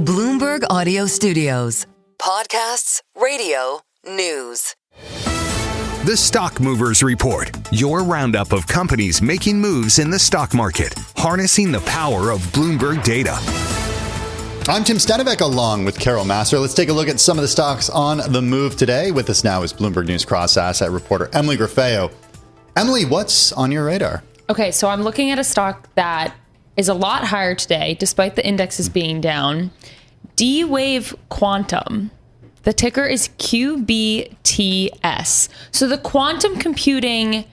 Bloomberg Audio Studios. Podcasts, radio, news. The Stock Movers Report, your roundup of companies making moves in the stock market, harnessing the power of Bloomberg data. I'm Tim Stenevec along with Carol Masser. Let's take a look at some of the stocks on the move today. With us now is Bloomberg News cross-asset reporter Emily Grafeo. Emily, what's on your radar? Okay, so I'm looking at a stock that is a lot higher today, despite the indexes being down. D-Wave Quantum. The ticker is QBTS. So the quantum computing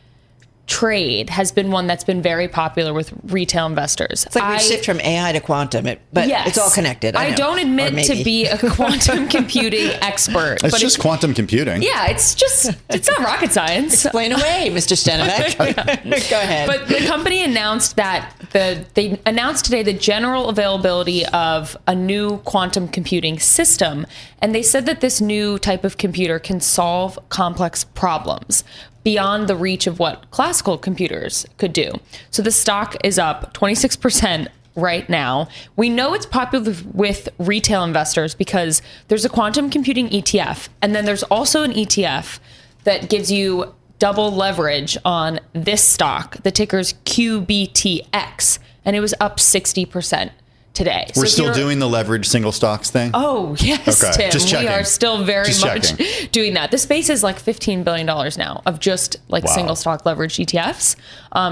trade has been one that's been very popular with retail investors. It's like we shift from AI to quantum, but yes, it's all connected. I don't admit to be a quantum computing expert. It's just quantum computing. Yeah, it's not rocket science. Explain away, Mr. Stenevec. Go ahead. But the company announced that they announced today the general availability of a new quantum computing system. And they said that this new type of computer can solve complex problems beyond the reach of what classical computers could do. So the stock is up 26% right now. We know it's popular with retail investors because there's a quantum computing ETF, and then there's also an ETF that gives you double leverage on this stock. The ticker's QBTX, and it was up 60% today. We're still doing the leverage single stocks thing? Oh, yes, okay. Tim. Just checking. We are still very much checking. doing that. The space is like $15 billion now of just like single stock leverage ETFs.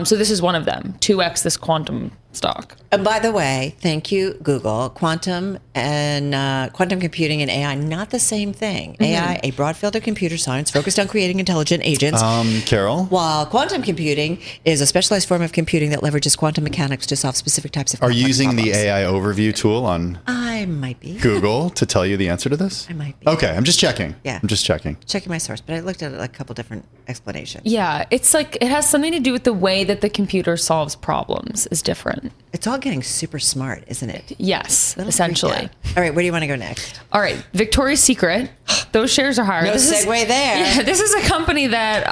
So this is one of them, 2x this quantum stock. And by the way, thank you, Google. Quantum and quantum computing and AI, not the same thing. Mm-hmm. AI, a broad field of computer science focused on creating intelligent agents. Carol? While quantum computing is a specialized form of computing that leverages quantum mechanics to solve specific types of complex using problems. the AI overview tool on I might be. Google to tell you the answer to this? I might be. Okay, I'm just checking. Yeah. I'm just checking. Checking my source, but I looked at it like a couple different explanations. Yeah, it's like it has something to do with the way that the computer solves problems is different. It's all getting super smart, isn't it? Yes, essentially. All right, where do you want to go next? All right, Victoria's Secret. Those shares are higher. No segue there. Yeah, this is a company that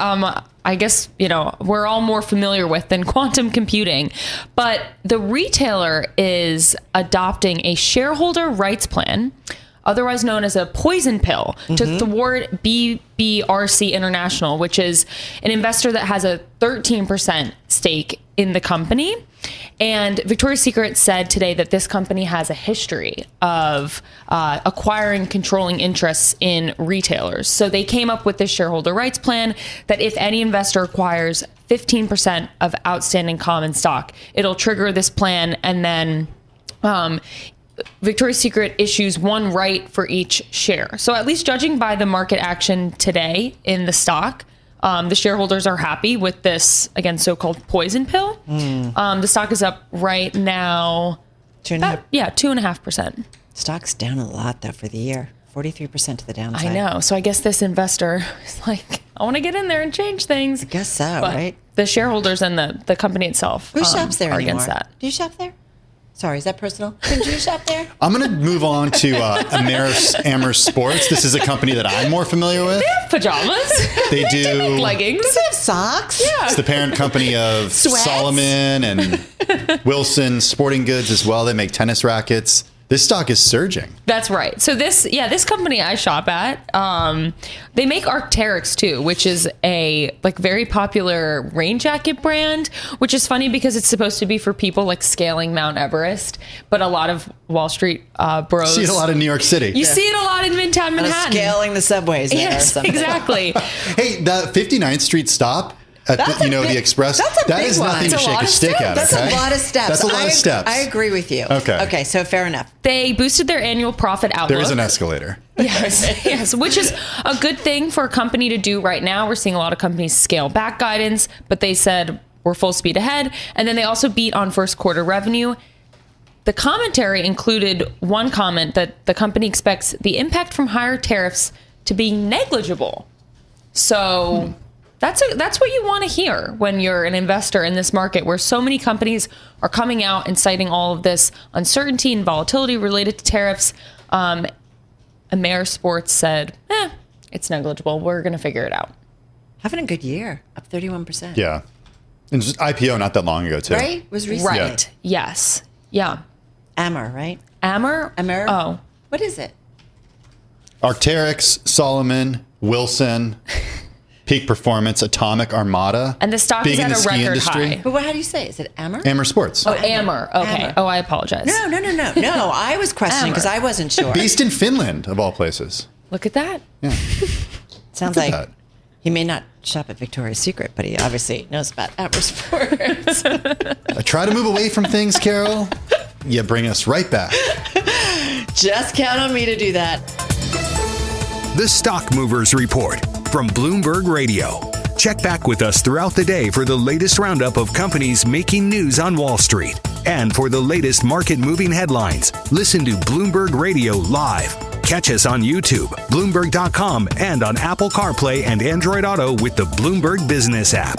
I guess, we're all more familiar with than quantum computing. But the retailer is adopting a shareholder rights plan, otherwise known as a poison pill, to thwart BBRC International, which is an investor that has a 13% stake in the company. And Victoria's Secret said today that this company has a history of acquiring controlling interests in retailers. So they came up with this shareholder rights plan that if any investor acquires 15% of outstanding common stock, it'll trigger this plan, and then Victoria's Secret issues one right for each share. So at least judging by the market action today in the stock, the shareholders are happy with this, again, so-called poison pill. The stock is up right now. 2.5%. Stock's down a lot, though, for the year. 43% to the downside. I know. So I guess this investor is like, I want to get in there and change things. I guess so, but right? The shareholders and the company itself Who shops there are anymore? against that. Do you shop there? Sorry, is that personal? Do you shop there? I'm going to move on to Amer Sports. This is a company that I'm more familiar with. They have pajamas. They do make leggings. Does it have socks? Yeah. It's the parent company of Sweats? Solomon and Wilson Sporting Goods as well. They make tennis rackets. This stock is surging. That's right. So this company I shop at, they make Arc'teryx too, which is a very popular rain jacket brand, which is funny because it's supposed to be for people like scaling Mount Everest, but a lot of Wall Street bros. See it a lot in New York City. You see it a lot in Midtown Manhattan. Scaling the subways there or Yes, something. exactly. Hey, the 59th Street stop at the Express, that's a that big is one. nothing to That's a shake lot a of stick at. That's Okay? a lot of steps. That's a lot of steps. I agree with you. Okay. Okay, so fair enough. They boosted their annual profit outlook. There is an escalator. Yes, which is a good thing for a company to do right now. We're seeing a lot of companies scale back guidance, but they said we're full speed ahead. And then they also beat on first quarter revenue. The commentary included one comment that the company expects the impact from higher tariffs to be negligible. So that's what you want to hear when you're an investor in this market where so many companies are coming out and citing all of this uncertainty and volatility related to tariffs. Amer Sports said, it's negligible. We're going to figure it out. Having a good year, up 31%. Yeah. And just IPO not that long ago, too. Right? It was recent. Right. Yes. Yeah. Amer, right? Amer? Amer? Oh. What is it? Arc'teryx, Solomon, Wilson, Peak Performance, Atomic, Armada. And the stock Being is in at the a ski record industry. high. But how do you say it? Is it Amer? Amer Sports. Oh, Amer. Okay. Amer. Oh, I apologize. No. I was questioning because I wasn't sure. Based in Finland, of all places. Look at that. Yeah. Sounds Look at like that. he may not shop at Victoria's Secret, but he obviously knows about Amer Sports. I try to move away from things, Carol. You bring us right back. Just count on me to do that. The Stock Movers Report from Bloomberg Radio. Check back with us throughout the day for the latest roundup of companies making news on Wall Street. And for the latest market-moving headlines, listen to Bloomberg Radio live. Catch us on YouTube, Bloomberg.com, and on Apple CarPlay and Android Auto with the Bloomberg Business app.